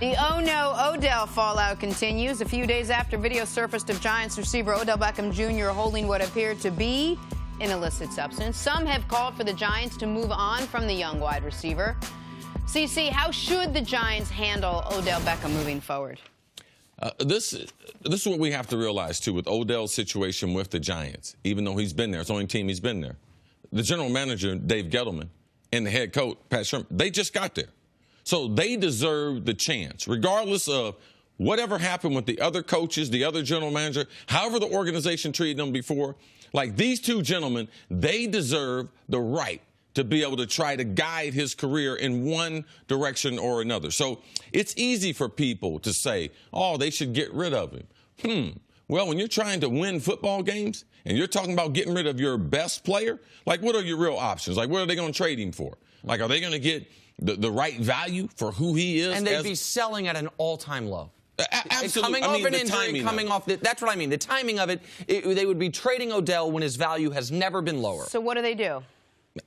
The oh no Odell fallout continues. A few days after video surfaced of Giants receiver Odell Beckham Jr. holding what appeared to be an illicit substance, some have called for the Giants to move on from the young wide receiver. CC, how should the Giants handle Odell Beckham moving forward? This is what we have to realize, too, with Odell's situation with the Giants. Even though he's been there, it's the only team he's been there. The general manager, Dave Gettleman, and the head coach, Pat Shurmur, they just got there. So they deserve the chance, regardless of whatever happened with the other coaches, the other general manager, however the organization treated them before. Like these two gentlemen, they deserve the right to be able to try to guide his career in one direction or another. So it's easy for people to say, oh, they should get rid of him. Well, when you're trying to win football games and you're talking about getting rid of your best player, like what are your real options? Like what are they going to trade him for? Like are they going to get the right value for who he is? And they'd be selling at an all-time low. Absolutely. Coming off an injury, coming off that's what I mean. The timing of it, they would be trading Odell when his value has never been lower. So what do they do?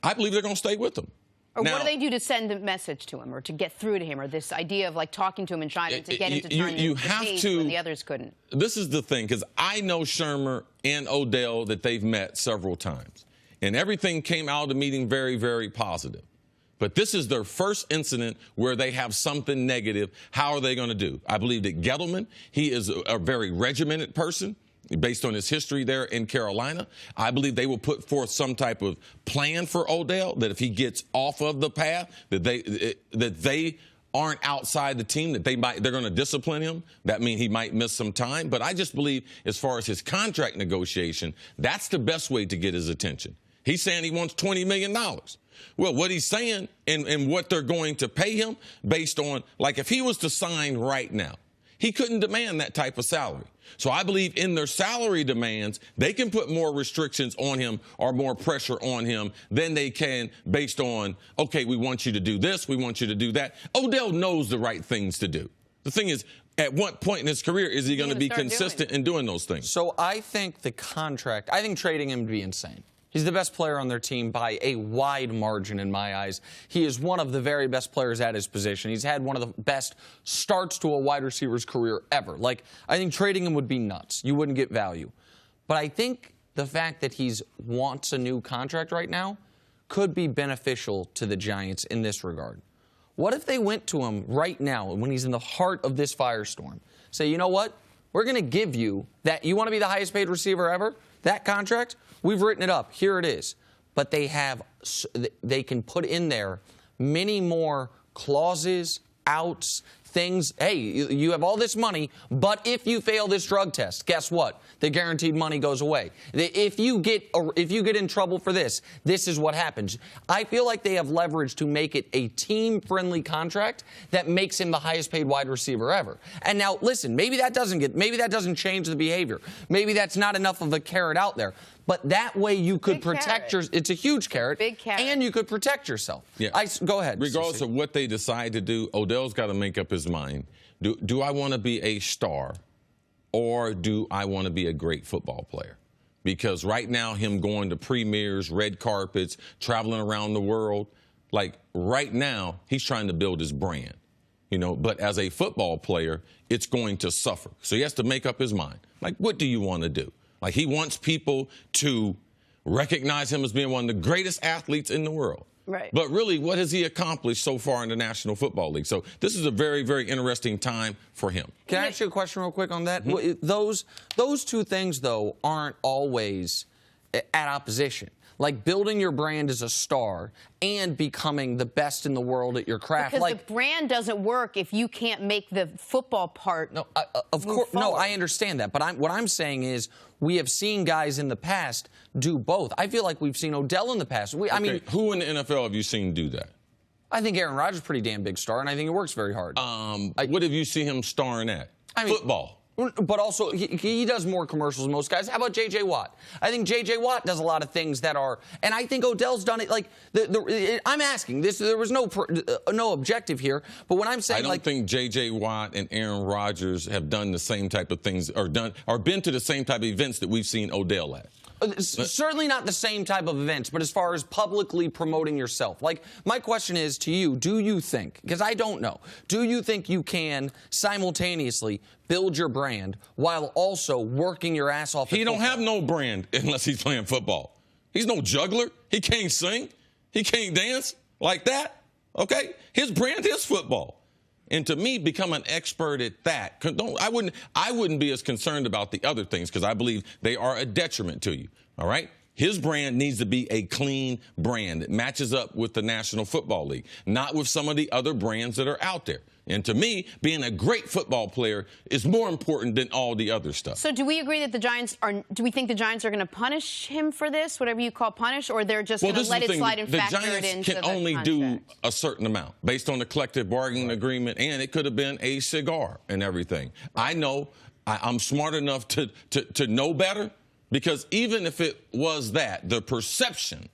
I believe they're going to stay with him. Or what do they do to send a message to him or to get through to him, or this idea of like talking to him and trying to get him to turn the page when the others couldn't? This is the thing, because I know Shurmur and Odell that they've met several times. And everything came out of the meeting very, very positive. But this is their first incident where they have something negative. How are they going to do? I believe that Gettleman, he is a very regimented person based on his history there in Carolina. I believe they will put forth some type of plan for Odell, that if he gets off of the path, that they aren't outside the team, that they're going to discipline him. That means he might miss some time. But I just believe as far as his contract negotiation, that's the best way to get his attention. He's saying he wants $20 million. Well, what he's saying and what they're going to pay him based on, like if he was to sign right now, he couldn't demand that type of salary. So I believe in their salary demands, they can put more restrictions on him or more pressure on him than they can based on, okay, we want you to do this, we want you to do that. Odell knows the right things to do. The thing is, at what point in his career is he going to be consistent in doing those things? So I think I think trading him would be insane. He's the best player on their team by a wide margin in my eyes. He is one of the very best players at his position. He's had one of the best starts to a wide receiver's career ever. Like, I think trading him would be nuts. You wouldn't get value. But I think the fact that he wants a new contract right now could be beneficial to the Giants in this regard. What if they went to him right now when he's in the heart of this firestorm? Say, you know what? We're going to give you that. You want to be the highest paid receiver ever? That contract? We've written it up. Here it is. But they can put in there many more clauses, outs, things. Hey, you have all this money, but if you fail this drug test, guess what? The guaranteed money goes away. If you get in trouble for this, this is what happens. I feel like they have leverage to make it a team-friendly contract that makes him the highest paid wide receiver ever. And now, listen, maybe that doesn't change the behavior. Maybe that's not enough of a carrot out there. But that way you could protect it's a huge carrot. Big carrot. And you could protect yourself. Yeah. Go ahead. Regardless of what they decide to do, Odell's got to make up his mind. Do I want to be a star, or do I want to be a great football player? Because right now, him going to premieres, red carpets, traveling around the world, like right now, he's trying to build his brand. You know, but as a football player, it's going to suffer. So he has to make up his mind. Like, what do you want to do? Like, he wants people to recognize him as being one of the greatest athletes in the world. Right. But really, what has he accomplished so far in the National Football League? So this is a very, very interesting time for him. Can I ask you a question real quick on that? Mm-hmm. Those two things, though, aren't always at opposition. Like building your brand as a star and becoming the best in the world at your craft. Because the brand doesn't work if you can't make the football part. No, of course, no, I understand that. But what I'm saying is we have seen guys in the past do both. I feel like we've seen Odell in the past. I mean, who in the NFL have you seen do that? I think Aaron Rodgers is a pretty damn big star, and I think he works very hard. What have you seen him starring at? Football. But also, he does more commercials than most guys. How about J.J. Watt? I think J.J. Watt does a lot of things that are, and I think Odell's done it. Like, I'm asking this. There was no objective here. But when I'm saying, I don't think J.J. Watt and Aaron Rodgers have done the same type of things, or been to the same type of events that we've seen Odell at. Certainly not the same type of events, but as far as publicly promoting yourself. Like, my question is to you, do you think, because I don't know, do you think you can simultaneously build your brand while also working your ass off? He don't have no brand unless he's playing football. He's no juggler. He can't sing. He can't dance like that. Okay? His brand is football. And to me, become an expert at that. I wouldn't be as concerned about the other things because I believe they are a detriment to you. All right? His brand needs to be a clean brand that matches up with the National Football League, not with some of the other brands that are out there. And to me, being a great football player is more important than all the other stuff. So do we agree that do we think the Giants are going to punish him for this, whatever you call punish, or they're just going to let it slide and factor it into the contract? The Giants can only do a certain amount based on the collective bargaining agreement, and it could have been a cigar and everything. I know I'm smart enough to know better, because even if it was that, the perception,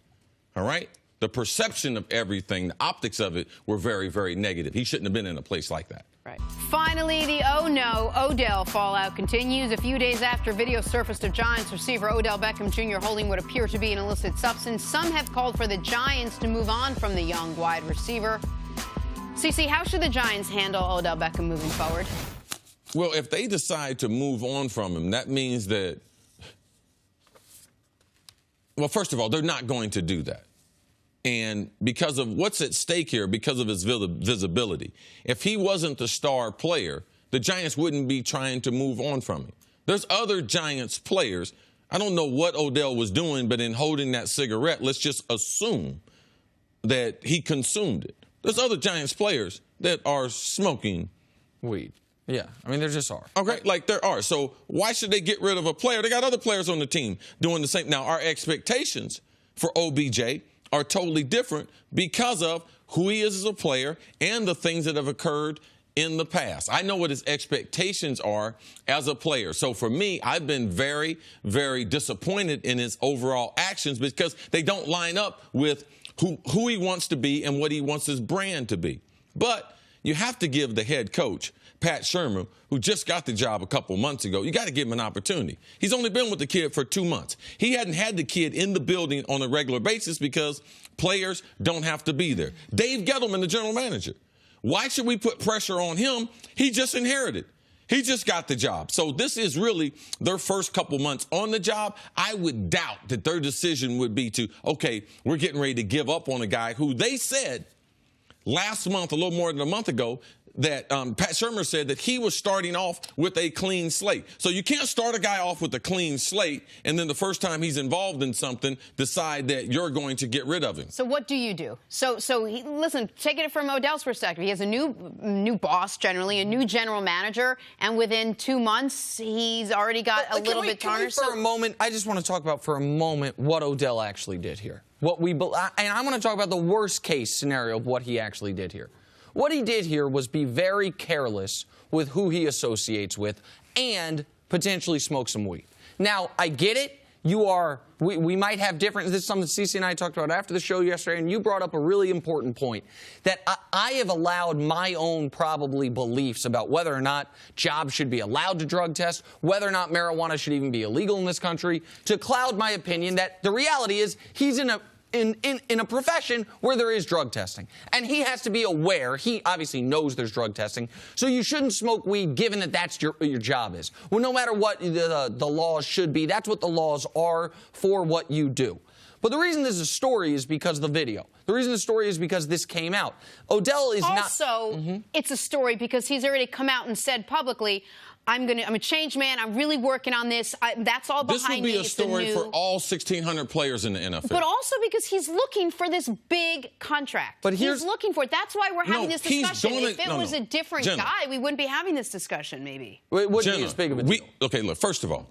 all right, the perception of everything, the optics of it were very, very negative. He shouldn't have been in a place like that. Right. Finally, the oh no Odell fallout continues. A few days after video surfaced of Giants receiver Odell Beckham Jr. holding what appeared to be an illicit substance, some have called for the Giants to move on from the young wide receiver. CC, how should the Giants handle Odell Beckham moving forward? Well, if they decide to move on from him, that means that, well, first of all, they're not going to do that. And because of what's at stake here, because of his visibility, if he wasn't the star player, the Giants wouldn't be trying to move on from him. There's other Giants players. I don't know what Odell was doing, but in holding that cigarette, let's just assume that he consumed it. There's other Giants players that are smoking weed. Yeah, I mean, there just are. Okay, like there are. So why should they get rid of a player? They got other players on the team doing the same. Now, our expectations for OBJ are totally different because of who he is as a player and the things that have occurred in the past. I know what his expectations are as a player. So for me, I've been very, very disappointed in his overall actions because they don't line up with who he wants to be and what he wants his brand to be. But you have to give the head coach, Pat Shurmur, who just got the job a couple months ago, you got to give him an opportunity. He's only been with the kid for 2 months. He hadn't had the kid in the building on a regular basis because players don't have to be there. Dave Gettleman, the general manager, why should we put pressure on him? He just inherited. He just got the job. So this is really their first couple months on the job. I would doubt that their decision would be to, okay, we're getting ready to give up on a guy who they said last month, a little more than a month ago, that Pat Shurmur said that he was starting off with a clean slate. So you can't start a guy off with a clean slate and then the first time he's involved in something, decide that you're going to get rid of him. So what do you do? Listen, taking it from Odell's perspective, he has a new boss, generally, a new general manager, and within 2 months, he's already got a little bit tarnished. For a moment, I just want to talk about for a moment what Odell actually did here. And I want to talk about the worst case scenario of what he actually did here. What he did here was be very careless with who he associates with and potentially smoke some weed. Now, I get it. We might have different, this is something CC and I talked about after the show yesterday, and you brought up a really important point, that I have allowed my own probably beliefs about whether or not jobs should be allowed to drug test, whether or not marijuana should even be illegal in this country, to cloud my opinion that the reality is he's in a profession where there is drug testing. And he has to be aware. He obviously knows there's drug testing. So you shouldn't smoke weed given that that's your job is. Well, no matter what the laws should be, that's what the laws are for what you do. But the reason this is a story is because of the video. The reason the story is because this came out. Odell is it's a story because he's already come out and said publicly, I'm a change man. I'm really working on this. That's all behind me. This would be a story for all 1,600 players in the NFL. But also because he's looking for this big contract. But he's looking for it. That's why we're having this discussion. If it was a different guy, we wouldn't be having this discussion, maybe. It wouldn't be as big of a deal. Okay, look, first of all,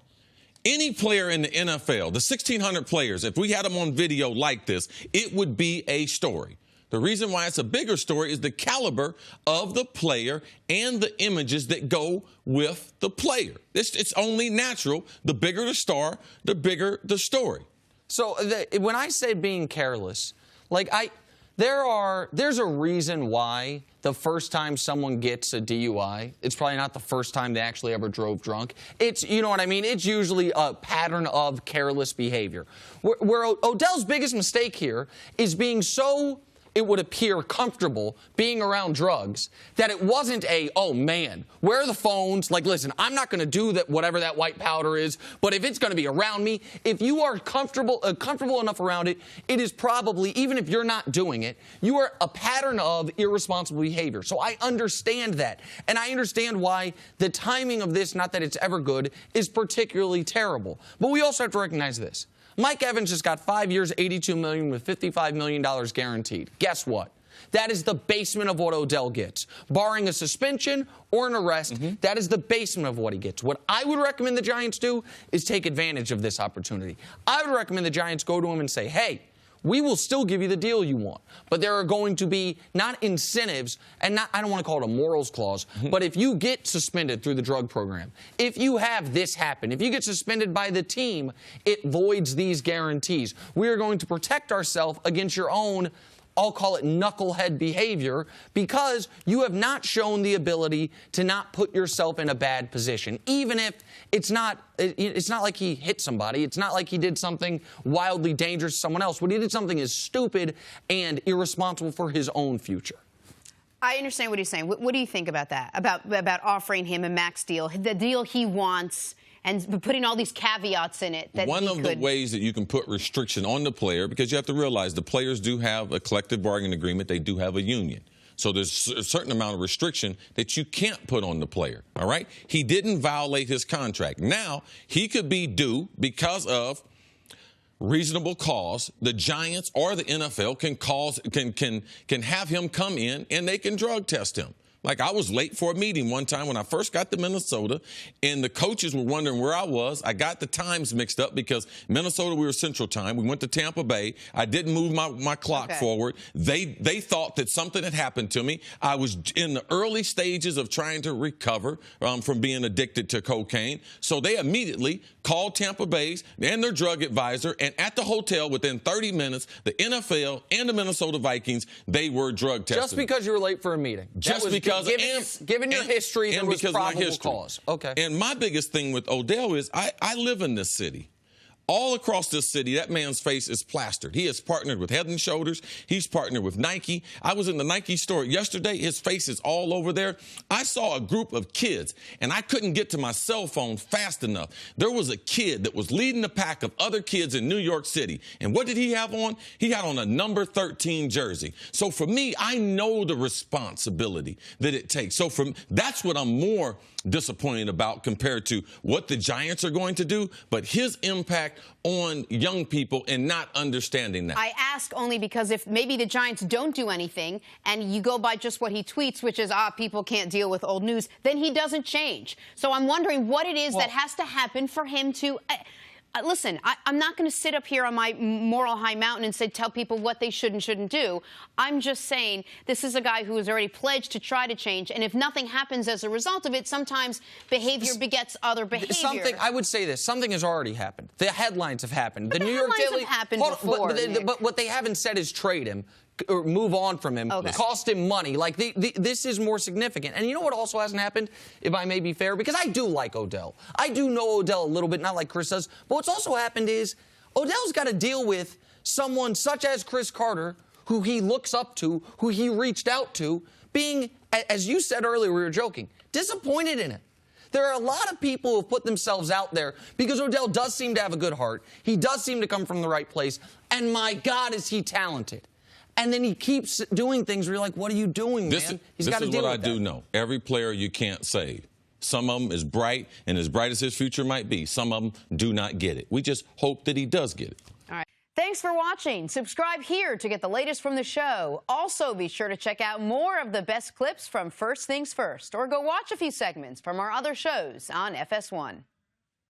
any player in the NFL, the 1,600 players, if we had them on video like this, it would be a story. The reason why it's a bigger story is the caliber of the player and the images that go with the player. It's only natural. The bigger the star, the bigger the story. So when I say being careless, There's a reason why the first time someone gets a DUI, it's probably not the first time they actually ever drove drunk. It's, you know what I mean? It's usually a pattern of careless behavior. Where Odell's biggest mistake here is being so, it would appear, comfortable being around drugs that it wasn't oh man, where are the phones? Like, listen, I'm not going to do that, whatever that white powder is, but if it's going to be around me, if you are comfortable enough around it, it is probably, even if you're not doing it, you are a pattern of irresponsible behavior. So I understand that. And I understand why the timing of this, not that it's ever good, is particularly terrible. But we also have to recognize this. Mike Evans just got 5 years, $82 million with $55 million guaranteed. Guess what? That is the basement of what Odell gets. Barring a suspension or an arrest, that is the basement of what he gets. What I would recommend the Giants do is take advantage of this opportunity. I would recommend the Giants go to him and say, hey, we will still give you the deal you want, but there are going to be not incentives and not, I don't want to call it a morals clause, but if you get suspended through the drug program, if you have this happen, if you get suspended by the team, it voids these guarantees. We are going to protect ourselves against your own, I'll call it knucklehead behavior, because you have not shown the ability to not put yourself in a bad position, even if it's not like he hit somebody. It's not like he did something wildly dangerous to someone else. What he did something is stupid and irresponsible for his own future. I understand what he's saying. What do you think about that? About offering him a max deal, the deal he wants, and putting all these caveats in it. That one of the ways that you can put restriction on the player, because you have to realize the players do have a collective bargaining agreement. They do have a union. So there's a certain amount of restriction that you can't put on the player, all right? He didn't violate his contract. Now, he could be due because of reasonable cause. The Giants or the NFL can have him come in and they can drug test him. Like, I was late for a meeting one time when I first got to Minnesota, and the coaches were wondering where I was. I got the times mixed up because Minnesota, we were Central Time. We went to Tampa Bay. I didn't move my clock forward. They thought that something had happened to me. I was in the early stages of trying to recover from being addicted to cocaine. So they immediately called Tampa Bay's and their drug advisor, and at the hotel within 30 minutes, the NFL and the Minnesota Vikings, they were drug tested. Just because you were late for a meeting. Just because. Given your history, there was probable cause. Okay. And my biggest thing with Odell is I live in this city. All across this city, that man's face is plastered. He has partnered with Head & Shoulders. He's partnered with Nike. I was in the Nike store yesterday. His face is all over there. I saw a group of kids, and I couldn't get to my cell phone fast enough. There was a kid that was leading the pack of other kids in New York City. And what did he have on? He had on a number 13 jersey. So for me, I know the responsibility that it takes. So that's what I'm more disappointed about compared to what the Giants are going to do, but his impact on young people and not understanding that. I ask only because if maybe the Giants don't do anything and you go by just what he tweets, which is, people can't deal with old news, then he doesn't change. So I'm wondering what it is that has to happen for him to... listen, I'm not going to sit up here on my moral high mountain and tell people what they should and shouldn't do. I'm just saying this is a guy who has already pledged to try to change, and if nothing happens as a result of it, sometimes behavior begets other behavior. I would say this. Something has already happened. The headlines have happened. But the New York Daily have happened before. But what they haven't said is trade him or move on from him, cost him money. Like, this is more significant. And you know what also hasn't happened, if I may be fair? Because I do like Odell. I do know Odell a little bit, not like Chris does. But what's also happened is Odell's got to deal with someone such as Cris Carter, who he looks up to, who he reached out to, being, as you said earlier, we were joking, disappointed in it. There are a lot of people who have put themselves out there because Odell does seem to have a good heart. He does seem to come from the right place. And my God, is he talented. And then he keeps doing things where you're like, what are you doing, man? He's got to deal with that. This is what I do know. Every player you can't save. Some of them is bright, and as bright as his future might be, some of them do not get it. We just hope that he does get it. All right. Thanks for watching. Subscribe here to get the latest from the show. Also, be sure to check out more of the best clips from First Things First, or go watch a few segments from our other shows on FS1.